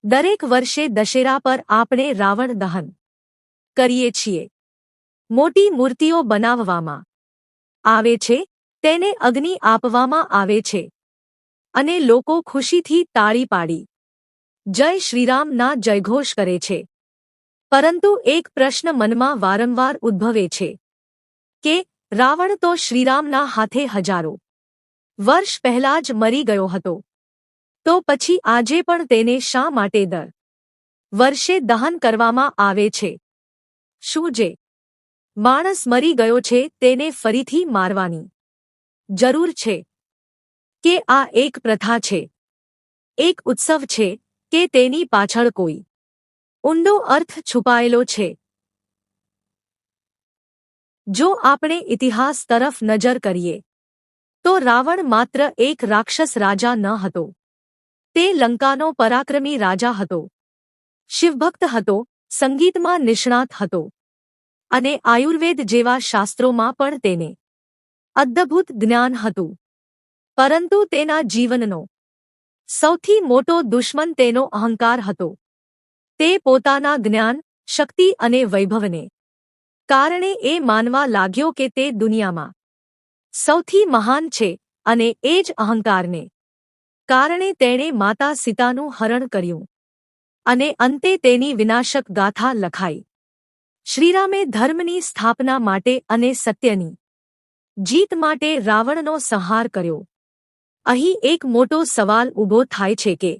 દરેક વર્ષે દશેરા પર આપણે રાવણ દહન કરીએ છીએ. મોટી મૂર્તિઓ બનાવવામાં આવે છે, તેને અગ્નિ આપવામાં આવે છે અને લોકો ખુશીથી તાળી પાડી જય શ્રીરામના જયઘોષ કરે છે. પરંતુ એક પ્રશ્ન મનમાં વારંવાર ઉદ્ભવે છે કે રાવણ તો શ્રીરામના હાથે હજારો વર્ષ પહેલા જ મરી ગયો હતો, તો પછી આજે પણ તેને શા માટે દર વર્ષે દહન કરવામાં આવે છે? શું જે માણસ મરી ગયો છે તેને ફરીથી મારવાની જરૂર છે? કે આ એક પ્રથા છે, એક ઉત્સવ છે, કે તેની પાછળ કોઈ ઊંડો અર્થ છુપાયેલો છે? જો આપણે ઇતિહાસ તરફ નજર કરીએ તો રાવણ માત્ર એક રાક્ષસ રાજા ન હતો. તે લંકાનો પરાક્રમી રાજા હતો, શિવભક્ત હતો, સંગીતમાં નિષ્ણાત હતો અને આયુર્વેદ જેવા શાસ્ત્રોમાં પણ તેને અદ્ભુત જ્ઞાન હતું. પરંતુ તેના જીવનનો સૌથી મોટો દુશ્મન તેનો અહંકાર હતો. તે પોતાના જ્ઞાન, શક્તિ અને વૈભવને કારણે એ માનવા લાગ્યો કે તે દુનિયામાં સૌથી મહાન છે અને એ જ અહંકારને કારણે તેણે માતા સીતાનું હરણ કર્યું અને અંતે તેની વિનાશક ગાથા લખાઈ. શ્રીરામે ધર્મની સ્થાપના માટે અને સત્યની જીત માટે રાવણનો સંહાર કર્યો. અહીં એક મોટો સવાલ ઊભો થાય છે કે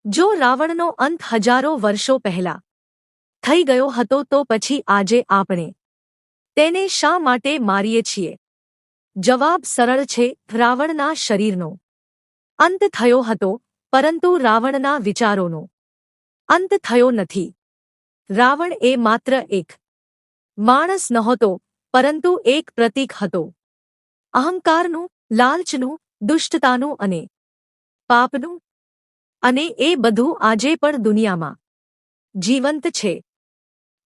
જો રાવણનો અંત હજારો વર્ષો પહેલા થઈ ગયો હતો તો પછી આજે આપણે તેને શા માટે મારીએ છીએ? જવાબ સરળ છે, રાવણના શરીરનો અંત થયો હતો, પરંતુ રાવણના વિચારોનો અંત થયો નથી. રાવણ એ માત્ર એક માણસ નહોતો, પરંતુ એક પ્રતીક હતો. અહંકારનું, લાલચનું, દુષ્ટતાનું અને પાપનું. અને એ બધું આજે પણ દુનિયામાં જીવંત છે.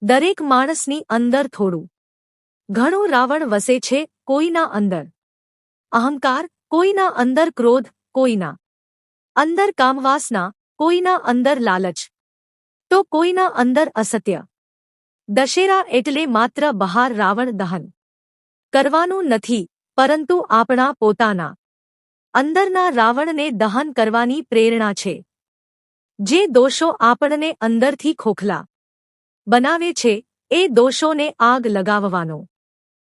દરેક માણસની અંદર થોડું ઘણું રાવણ વસે છે. કોઈના અંદર અહંકાર, કોઈના અંદર ક્રોધ, કોઈના અંદર કામવાસના, કોઈના અંદર લાલચ, તો કોઈના અંદર અસત્ય. દશેરા એટલે માત્ર બહાર રાવણ દહન કરવાનું નથી, પરંતુ આપણા પોતાના અંદરના રાવણને દહન કરવાની પ્રેરણા છે. જે દોષો આપણને અંદરથી ખોખલા બનાવે છે, એ દોષોને આગ લગાવવાનો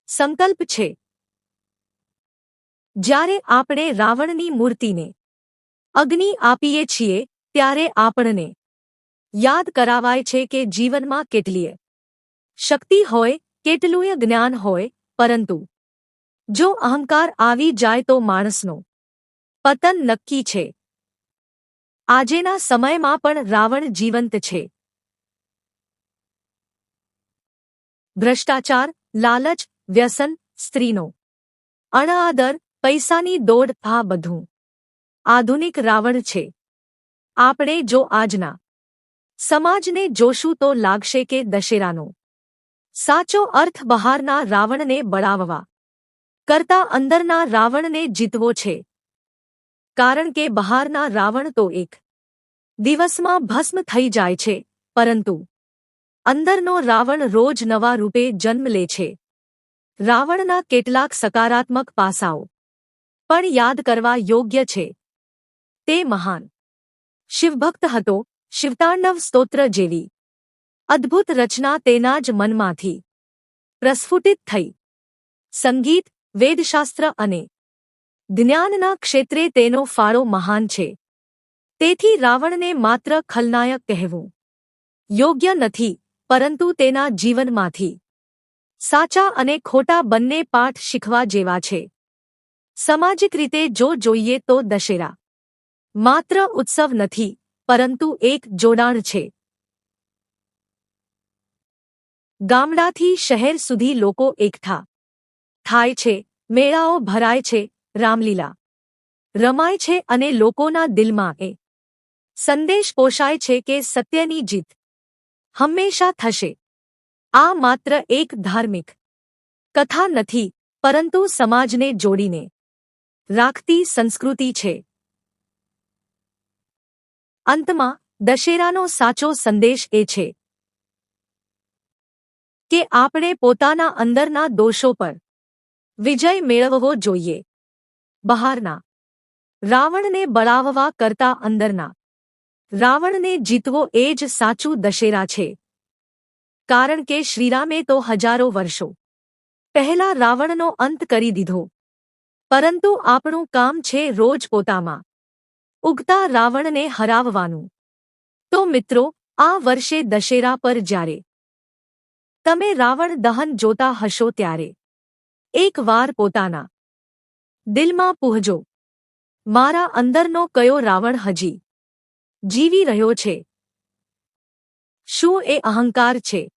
સંકલ્પ છે. જ્યારે આપણે રાવણની મૂર્તિને અગ્નિ આપીએ છીએ ત્યારે આપણને યાદ કરાવાય છે કે જીવનમાં કેટલીય શક્તિ હોય, કેટલુંય જ્ઞાન હોય, પરંતુ જો અહંકાર આવી જાય તો માણસનો પતન નક્કી છે. આજેના સમયમાં પણ રાવણ જીવંત છે. ભ્રષ્ટાચાર, લાલચ, વ્યસન, સ્ત્રીનો અણઆદર, પૈસાની દોડ, આ બધું આધુનિક રાવણ છે. આપણે જો આજના સમાજને જોશું તો લાગશે કે દશેરાનો સાચો અર્થ બહારના રાવણને બળાવવા કરતા અંદરના રાવણને જીતવો છે. કારણ કે બહારના રાવણ તો એક દિવસમાં ભસ્મ થઈ જાય છે, પરંતુ અંદરનો રાવણ રોજ નવા રૂપે જન્મ લે છે. રાવણના કેટલાક સકારાત્મક પાસાઓ પણ યાદ કરવા યોગ્ય છે. તે મહાન શિવભક્ત હતો. શિવતાંડવ સ્તોત્ર જેવી અદ્ભુત રચના તેના જ મનમાંથી પ્રસ્ફુટિત થઈ. સંગીત, વેદશાસ્ત્ર અને જ્ઞાનના ક્ષેત્રે તેનો ફાળો મહાન છે. તેથી રાવણને માત્ર ખલનાયક કહેવું યોગ્ય નથી, પરંતુ તેના જીવનમાંથી સાચા અને ખોટા બંને પાઠ શીખવા જેવા છે. સામાજિક રીતે જો જોઈએ તો દશેરા માત્ર ઉત્સવ નથી, પરંતુ એક જોડાણ છે. ગામડાથી શહેર સુધી લોકો એકઠા થાય છે, મેળાઓ ભરાય છે, રામલીલા રમાય છે અને લોકોના દિલમાં એ સંદેશ પોષાય છે કે સત્યની જીત હંમેશા થશે. આ માત્ર એક ધાર્મિક કથા નથી, પરંતુ સમાજને જોડીને રાખતી સંસ્કૃતિ છે. અંતમાં દશેરાનો સાચો સંદેશ એ છે કે આપણે પોતાના અંદરના દોષો પર વિજય મેળવવો જોઈએ. બહારના રાવણને બળાવવા કરતા અંદરના રાવણને જીતવો એ જ સાચું દશેરા છે. કારણ કે શ્રીરામે તો હજારો વર્ષો પહેલા રાવણનો અંત કરી દીધો. પરંતુ આપણું કામ છે રોજ પોતામાં ઉગતા રાવણને હરાવવાનું. તો મિત્રો, આ વર્ષે દશેરા પર જ્યારે તમે રાવણ દહન જોતા હશો ત્યારે એક વાર પોતાના દિલમાં પૂહજો, મારા અંદરનો કયો રાવણ હજી જીવી રહ્યો છે? શું એ અહંકાર છે?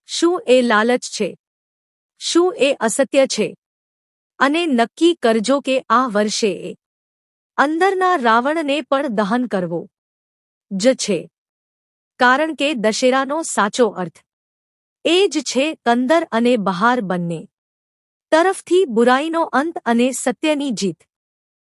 શું એ લાલચ છે? શું એ અસત્ય છે? અને નક્કી કરજો કે આ વર્ષે એ અંદરના રાવણને પણ દહન કરવો જ છે. કારણ કે દશેરાનો સાચો અર્થ એ જ છે અંદર અને બહાર બંને તરફથી બુરાઈનો અંત અને સત્યની જીત.